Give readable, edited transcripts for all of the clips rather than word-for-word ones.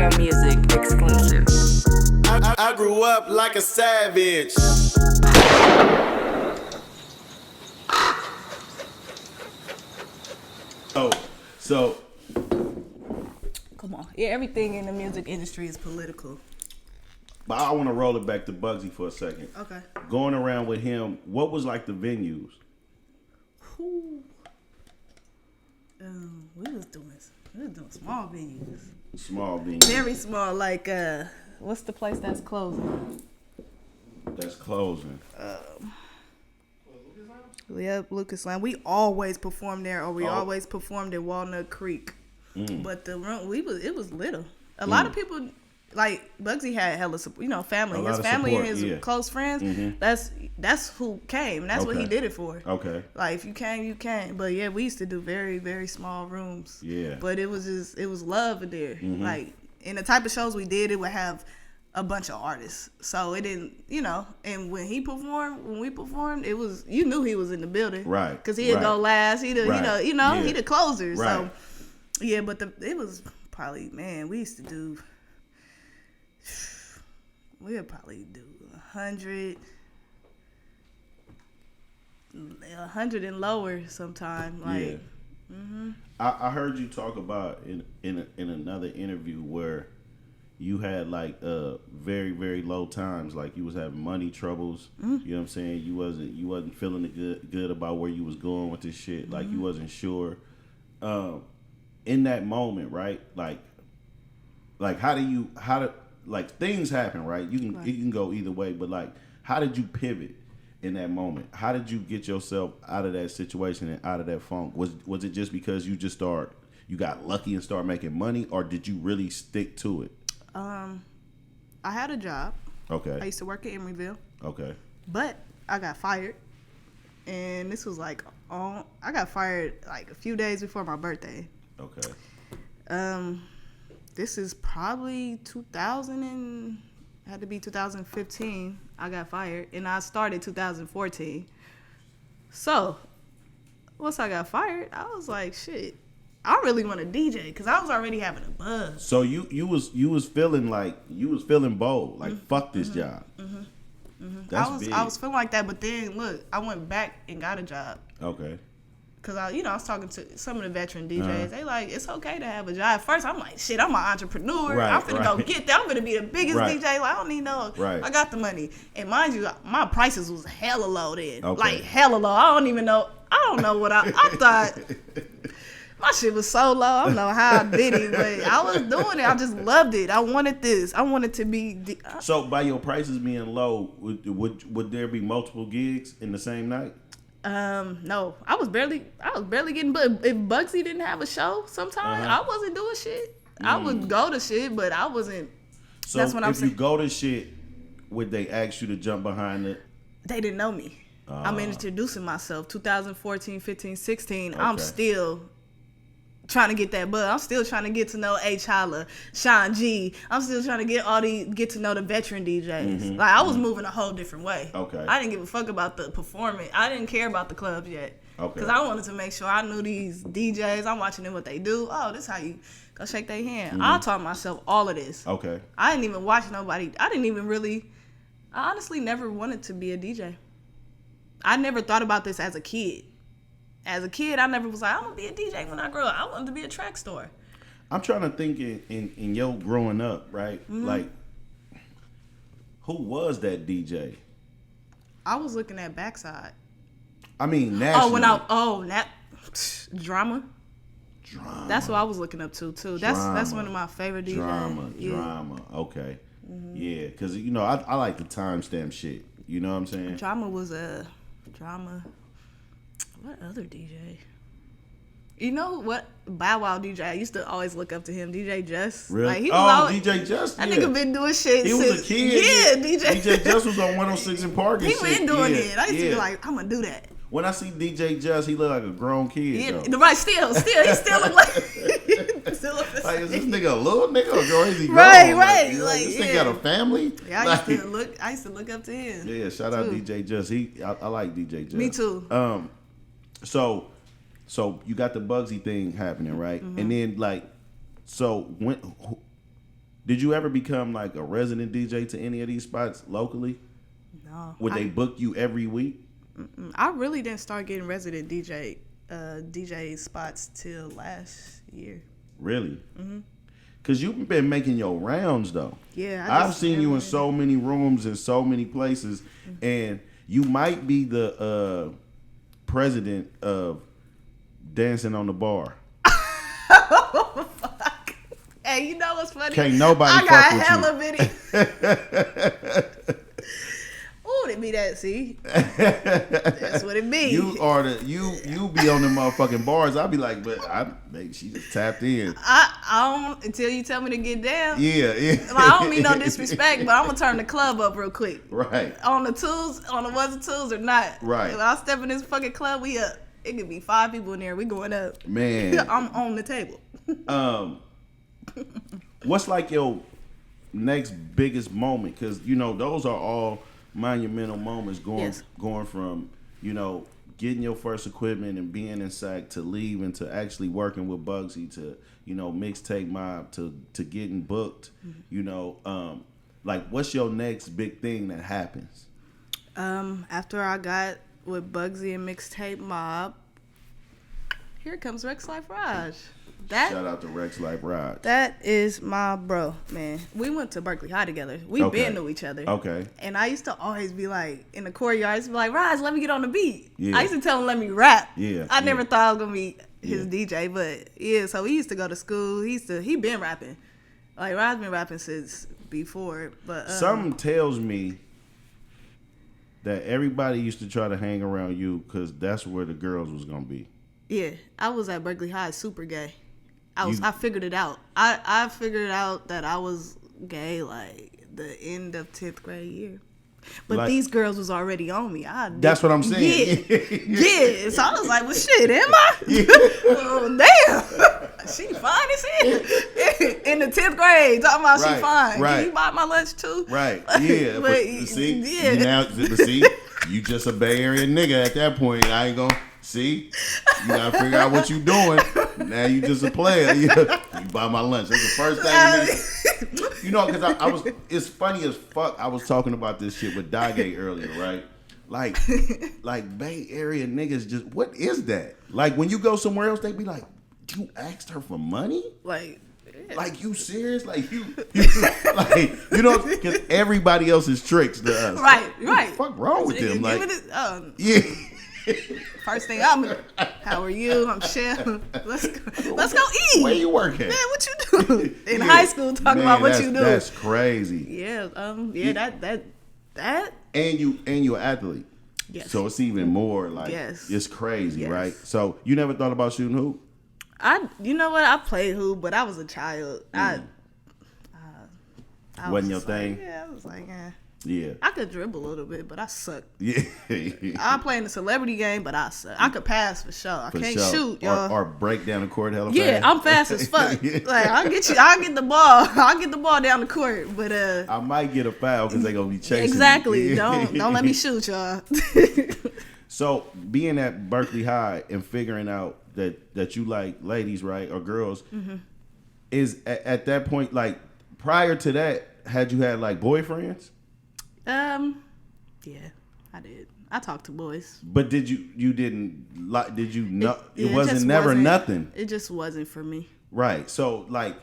Rare Music exclusive. I grew up like a savage. So Come on. Yeah, everything in the music industry is political. But I want to roll it back to Bugzy for a second. Okay. Going around with him, what was like the venues? Whew. We was doing small venues. Small venues. Very small, like what's the place that's closing? That's closing. Yep, Lucas Land. We always performed there, or we always performed at Walnut Creek. But the room, it was little. A lot of people, like Bugzy had hella support, family. His family support, and his close friends. That's who came. That's what he did it for. Okay. Like if you came, you came. But yeah, we used to do very, very small rooms. Yeah. But it was love in there. Like in the type of shows we did, it would have a bunch of artists. So it didn't, and when we performed, it was, you knew he was in the building. Right. Because he'd go last. He'd, Right. he the closer. Right. So yeah, but it was probably, we used to do, we would probably do 100 and lower sometime. Like, I heard you talk about in another interview where you had like very, very low times, like you was having money troubles. You know what I'm saying? You wasn't feeling good about where you was going with this shit. Like you wasn't sure. In that moment, right? Like how do like things happen, right? You can go either way, but like how did you pivot in that moment? How did you get yourself out of that situation and out of that funk? Was it just because you got lucky and started making money, or did you really stick to it? I had a job. Okay. I used to work at Emeryville. Okay. But I got fired. And this was I got fired like a few days before my birthday. Okay. This is probably 2015. I got fired, and I started 2014. So once I got fired, I was like, shit, I really want to DJ because I was already having a buzz. So you was feeling bold, like fuck this job. That's big. I was feeling like that, but then look, I went back and got a job. Okay. Cause I was talking to some of the veteran DJs. They like, it's okay to have a job. At first, I'm like, shit, I'm an entrepreneur. I'm finna go get that. I'm finna be the biggest DJ. Like, I don't need no. I got the money, and mind you, my prices was hella low then. Okay. Like hella low. I don't know what I thought. My shit was so low. I don't know how I did it, but I was doing it. I just loved it. I wanted this. I wanted to be. So by your prices being low, would there be multiple gigs in the same night? No, I was barely getting. But if Bugzy didn't have a show, sometimes I wasn't doing shit. I would go to shit, but I wasn't. So that's what I'm saying. If you go to shit, would they ask you to jump behind it? They didn't know me. I'm introducing myself. 2014, 15, 16. Okay. I'm still trying to get that buzz. I'm still trying to get to know H. Holla, Sean G. I'm still trying to get to know the veteran DJs. Like I was moving a whole different way. Okay. I didn't give a fuck about the performance. I didn't care about the clubs yet. Okay. Because I wanted to make sure I knew these DJs. I'm watching them what they do. Oh, this how you go shake their hand. I taught myself all of this. Okay. I didn't even watch nobody. I honestly never wanted to be a DJ. I never thought about this as a kid. As a kid, I never was like, I'm going to be a DJ when I grow up. I wanted to be a track star. I'm trying to think in your growing up, right? Like, who was that DJ? I was looking at Backside. I mean, nationally. Drama. That's what I was looking up to, too. That's one of my favorite DJs. Drama. Okay. Yeah, because, I like the timestamp shit. You know what I'm saying? Drama was a... What other DJ? You know what? Bow Wow DJ. I used to always look up to him. DJ Just. Really? Like, DJ Just. That nigga been doing shit. He was a kid. Yeah, DJ Just was on 106 in Park and he shit. He been doing it. I used to be like, I'm gonna do that. When I see DJ Just, he look like a grown kid. Yeah, right. Still, he still look like. Like, is this nigga a little nigga or is he grown? Right. Like, this nigga got a family. Yeah, I used to look up to him. Yeah, shout out DJ Just. I like DJ Just. Me too. So you got the Bugzy thing happening, right? And then Did you ever become like a resident DJ to any of these spots locally? No. Would they book you every week? I really didn't start getting resident DJ spots till last year. Really? Mm-hmm. Cause you've been making your rounds though. Yeah, I've seen you in so many rooms and so many places, and you might be the president of Dancing on the Bar. Oh, fuck. Hey, you know what's funny? Can't nobody I fuck got with hella video. Ooh, it be that. See, that's what it be. You are you be on the motherfucking bars. I'll be like, but she just tapped in. I don't until you tell me to get down. Yeah. Like, I don't mean no disrespect, but I'm gonna turn the club up real quick. Right. On the ones and twos or not. Right. If I step in this fucking club, we up. It could be 5 people in there. We going up. Man. I'm on the table. What's like your next biggest moment? Because those are all monumental moments going from getting your first equipment and being in SAC to leaving to actually working with Bugzy to mixtape mob to getting booked. Like what's your next big thing that happens? After I got with Bugzy and mixtape mob, here comes Rexx Life Raj. Shout out to Rexx Life Raj. That is my bro, man. We went to Berkeley High together. We been to each other. Okay. And I used to always be like, in the courtyard, I used to be like, Raj, let me get on the beat. Yeah. I used to tell him, let me rap. Yeah. I never thought I was going to be his DJ, but yeah, so we used to go to school. He been rapping. Like, Raj been rapping since before. But something tells me that everybody used to try to hang around you because that's where the girls was going to be. Yeah. I was at Berkeley High, super gay. I figured it out. I figured out that I was gay like the end of 10th grade year. But like, these girls was already on me. That's what I'm saying. Yeah. So I was like, well, shit, am I? Yeah. Well, damn. She fine as hell. In the 10th grade, talking about she fine. Right. Can you buy my lunch too? Right. Yeah. but see, you just a Bay Area nigga at that point. I ain't gonna... See, you gotta figure out what you doing. Now you just a player. You buy my lunch. That's the first thing. Because I was. It's funny as fuck. I was talking about this shit with Dage earlier, right? Like Bay Area niggas just. What is that? Like when you go somewhere else, they be like, "You asked her for money?" Like you serious? Like you because everybody else is tricks to us. Right. What the fuck wrong with them? Like, yeah. First thing how are you? I'm Shell. Let's go eat. Where you working? Man, what you do? In high school talking about what you do. That's crazy. Yeah, that. And you an athlete. Yes. So it's even more like it's crazy, right? So you never thought about shooting hoop? You know what? I played hoop, but I was a child. I wasn't your thing? Yeah, I was like, yeah. I could dribble a little bit, but I suck. Yeah. I play in the celebrity game, but I suck. I could pass for sure. I can't shoot, y'all. Or break down the court hella fast. Yeah, I'm fast as fuck. Like I'll get the ball. I'll get the ball down the court. But I might get a foul because they gonna be chasing exactly. me. Don't let me shoot, y'all. So being at Berkeley High and figuring out that you like ladies, right, or girls, is at that point, like prior to that, had you had like boyfriends? Yeah, I did. I talked to boys. But did you didn't like? Did you know? It wasn't nothing. It just wasn't for me. Right. So like,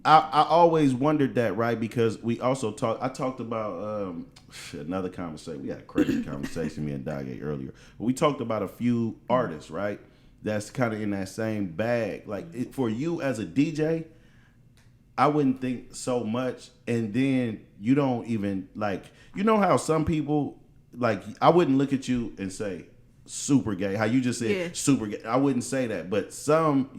I always wondered that, right? Because we also I talked about another conversation. We had a crazy conversation me and Dage earlier. But we talked about a few artists, right? That's kind of in that same bag. Like for you as a DJ, I wouldn't think so much. And then you don't even like, how some people like, I wouldn't look at you and say super gay. How you just said super gay. I wouldn't say that. But some,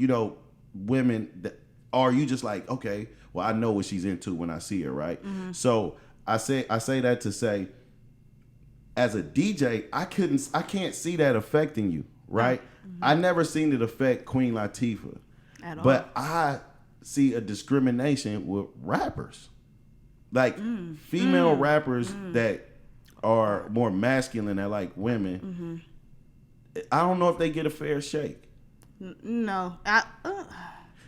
women that are you just like, okay, well, I know what she's into when I see her, right? Mm-hmm. So I say that to say, as a DJ, I can't see that affecting you, right? Mm-hmm. I never seen it affect Queen Latifah. At all. But I see a discrimination with rappers. Like female rappers that are more masculine that like women. I don't know if they get a fair shake. No.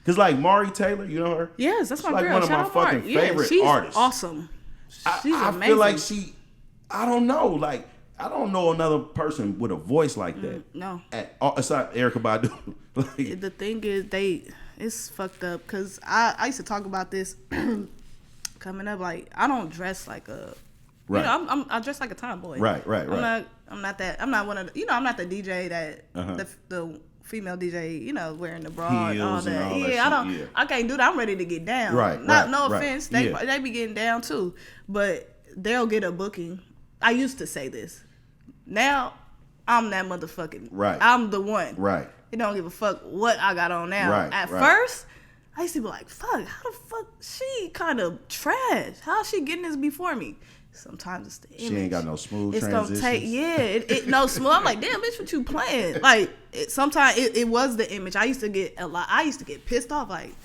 Cause like Mari Taylor, you know her? Yes, that's my like girl. one of Shout my out fucking Mari. Yeah, favorite she's artists. Awesome. She's I amazing. feel like I don't know, like I don't know another person with a voice like that. No. Aside Erykah Badu. Like, the thing is, it's fucked up because I used to talk about this coming up. Like, I don't dress like a, right. You know, I dress like a tomboy. Right. I'm not that. I'm not one of the, I'm not the DJ that the female DJ, wearing the bra and all Heels that. and all that Yeah, shit, I can't do that. I'm ready to get down. Right. No offense, they Yeah. be getting down too, but they'll get a booking. I used to say this. Now I'm that motherfucking. Right. I'm the one. Right. It don't give a fuck what I got on now. Right, At right. first, I used to be like, fuck, how the fuck she kind of trash? How she getting this before me? Sometimes it's the image. She ain't got no smooth It's transitions. gonna take, it no smooth. I'm like, damn, bitch, what you playing? Like, sometimes it was the image. I used to get a lot. I used to get pissed off, like,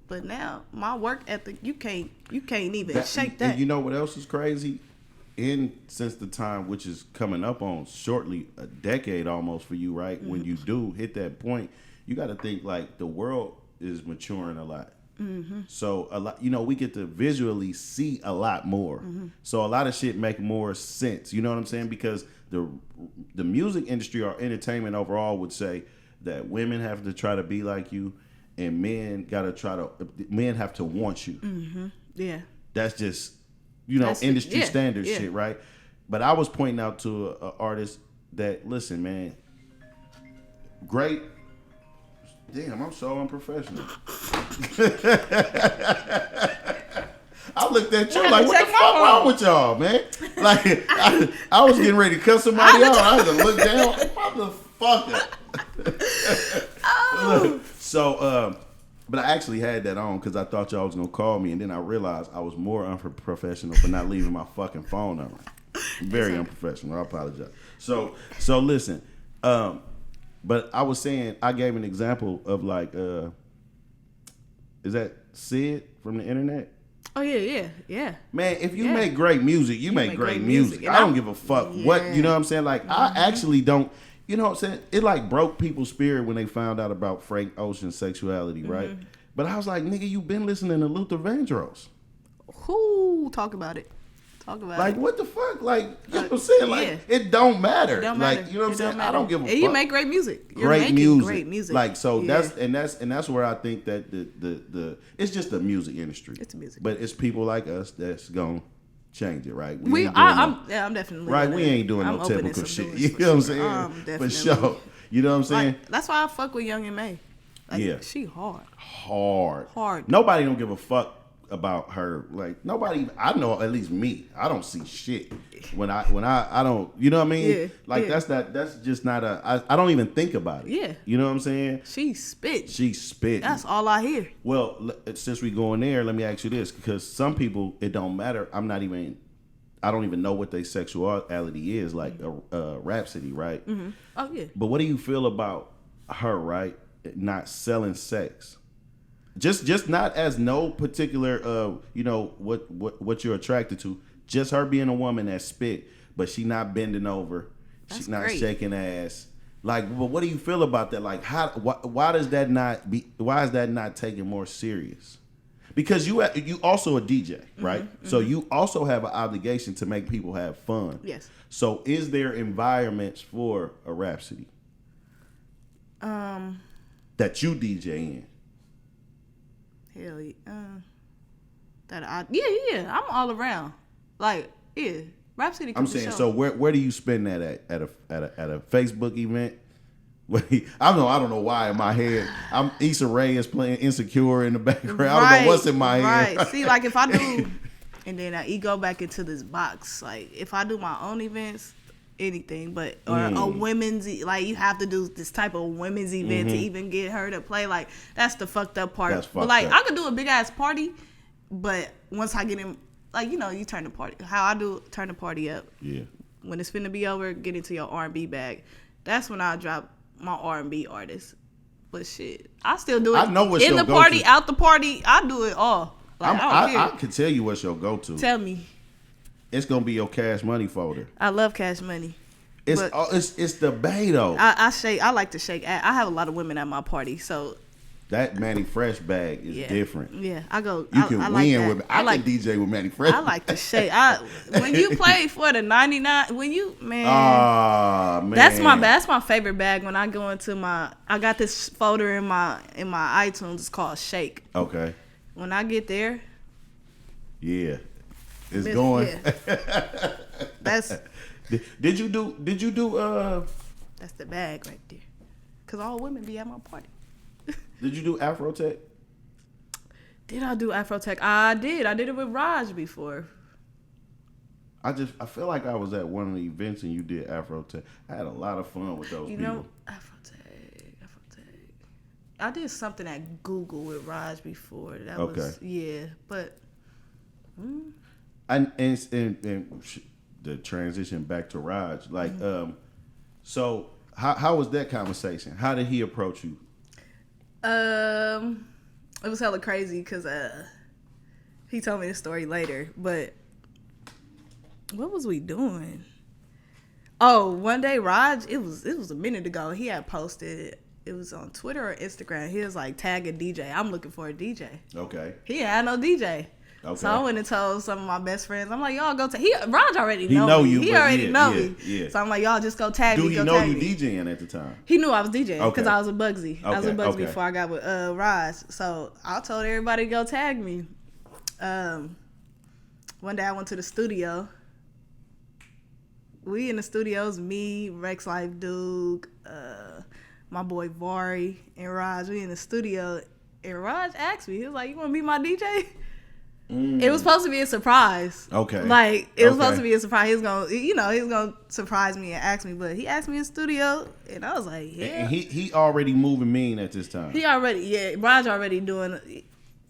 but now my work ethic, you can't even shake that. And you know what else is crazy? Since the time, which is coming up on shortly, a decade almost for you, right? When you do hit that point, you got to think like the world is maturing a lot. So a lot, we get to visually see a lot more. So a lot of shit make more sense. You know what I'm saying? Because the music industry or entertainment overall would say that women have to try to be like you, and men have to want you. Yeah. That's just That's industry standard yeah. shit, right? But I was pointing out to an artist that, listen, man, great. Damn, I'm so unprofessional. I looked at you like, what the fuck wrong with y'all, man? Like, I was getting ready to cut somebody out. I had to look down, motherfucker. So, but I actually had that on because I thought y'all was going to call me, and then I realized I was more unprofessional for not leaving my fucking phone number. Very unprofessional. I apologize. So listen, but I was saying, I gave an example of like, is that Sid from the internet? Oh yeah. Man, if you make great music, you make great music. I don't give a fuck what, you know what I'm saying? Like, I actually don't, you know what I'm saying? It like broke people's spirit when they found out about Frank Ocean's sexuality, right? But I was like, nigga, you been listening to Luther Vandross. Who talk about it? Like, what the fuck? Like, you know what I'm saying? Like, it don't matter. It don't like, matter. you know what I'm saying? I don't give a fuck. And you make great music. You're great making music. Great music. Like, so that's where I think that the it's just the music industry. It's music. But it's people like us that's gonna change it, right? I'm definitely right. We ain't doing no typical shit. You know what I'm saying? For sure. You know what I'm saying? Like, that's why I fuck with Young and May. Like, she hard. Nobody don't give a fuck about her. Like, nobody, I know, at least me, I don't see shit when I don't, you know what I mean? Yeah, like, that's just not I don't even think about it. Yeah. You know what I'm saying? She spit. That's all I hear. Well, since we going there, let me ask you this, because some people, it don't matter. I don't even know what their sexuality is, like Rhapsody, right? Oh yeah. But what do you feel about her, right? Not selling sex. Just not as no particular what you're attracted to. Just her being a woman that spit, but she not bending over. She's not shaking ass. Like, but what do you feel about that? Like, why is that not taken more serious? Because you also a DJ, right? So you also have an obligation to make people have fun. Yes. So is there environments for a Rhapsody? That you DJ in? Hell yeah. I'm all around. Like, yeah. Rhapsody. I'm saying, so where do you spend that at a Facebook event? I don't know why in my head. Issa Rae is playing Insecure in the background. I don't know what's in my head. Right. See, like if I do, and then I go back into this box. Like if I do my own events, anything, but or a women's, like you have to do this type of women's event to even get her to play. Like that's the fucked up part. That's but like up. I could do a big ass party, but once I get in, like you turn the party. How I do turn the party up. Yeah. When it's finna be over, get into your R&B bag. That's when I drop my R&B artists. But shit, I still do it. I know what's in your the party, go-to. out the party. I do it all. Like, I can tell you what's your go-to. Tell me. It's gonna be your Cash Money folder. I love Cash Money. It's the bay though. I shake. I like to shake. I have a lot of women at my party, so that Manny Fresh bag is different. Yeah, I go. You can like win that. with. I like DJ with Manny Fresh. I like to shake. When you play for the 99, man, that's my favorite bag. When I go into I got this folder in my iTunes. It's called Shake. Okay. When I get there, yeah, it's going. Yeah. That's. Did you do? That's the bag right there. Cause all women be at my party. Did you do Afrotech? Did I do Afrotech? I did. I did it with Raj before. I feel like I was at one of the events and you did Afrotech. I had a lot of fun with those people. Know, Afrotech. I did something at Google with Raj before. That was but. And the transition back to Raj, like, so how was that conversation? How did he approach you? It was hella crazy because he told me the story later, but what was we doing? Oh, one day Raj, it was a minute ago, he had posted, it was on Twitter or Instagram, he was like, tag a DJ. I'm looking for a DJ. Okay. He had no DJ. Okay. So I went and told some of my best friends, I'm like, y'all go tag. Raj already know me. He already know me. Yeah. So I'm like, y'all just go tag me. Do he know you DJing at the time? He knew I was DJing because I was with Bugzy. Okay. I was with Bugzy before I got with Raj. So I told everybody to go tag me. One day I went to the studio. We in the studios, me, Rexx Life Duke, my boy Vari, and Raj. We in the studio, and Raj asked me, he was like, "You want to be my DJ?" It was supposed to be a surprise. Okay. Like, it was supposed to be a surprise. He was gonna surprise me and ask me, but he asked me in studio, and I was like, yeah. And he already moving mean at this time. Raj already doing,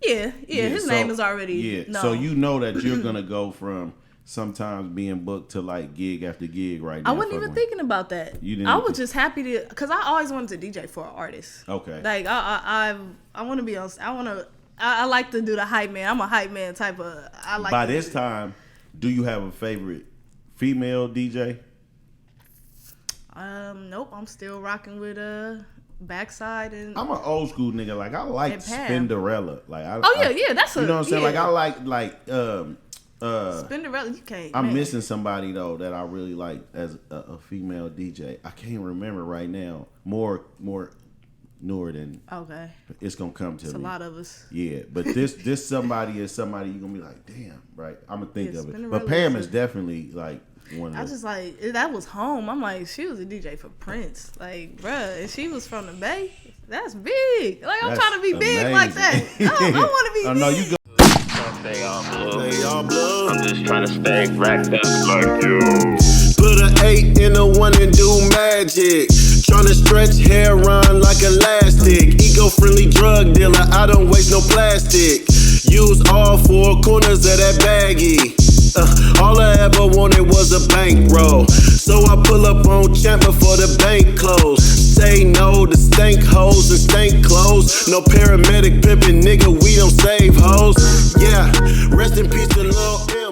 his name is already known. So you know that you're gonna go from sometimes being booked to like gig after gig right now. I wasn't even thinking about that. You didn't I was just happy to, because I always wanted to DJ for an artist. Okay. Like, I want to be on, I like to do the hype man. I'm a hype man type of. By this time, do you have a favorite female DJ? Nope. I'm still rocking with Backside and. I'm an old school nigga. Like I like Spinderella. Like that's you know what I'm saying. Like I like Spinderella. You can't. I'm missing somebody though that I really like as a female DJ. I can't remember right now. More newer than it's gonna come to me. It's a lot of us. Yeah, but this somebody is somebody you're gonna be like, damn, right? I'm gonna think of it. But Pam is definitely like one of I just like that was home. I'm like, she was a DJ for Prince, like, bruh, and she was from the Bay. That's big. Like I'm trying to be big like that. I want to be big. No, you go. Stay on blue. I'm just trying to stay racked up like you. Put an 8 in a 1 and do magic. Tryna stretch hair on like elastic. Eco-friendly drug dealer, I don't waste no plastic. Use all 4 corners of that baggie. All I ever wanted was a bankroll. So I pull up on Champ before the bank close. Say no to stank hoes and stank clothes. No paramedic pimpin', nigga, we don't save hoes. Yeah, rest in peace to Lil' M.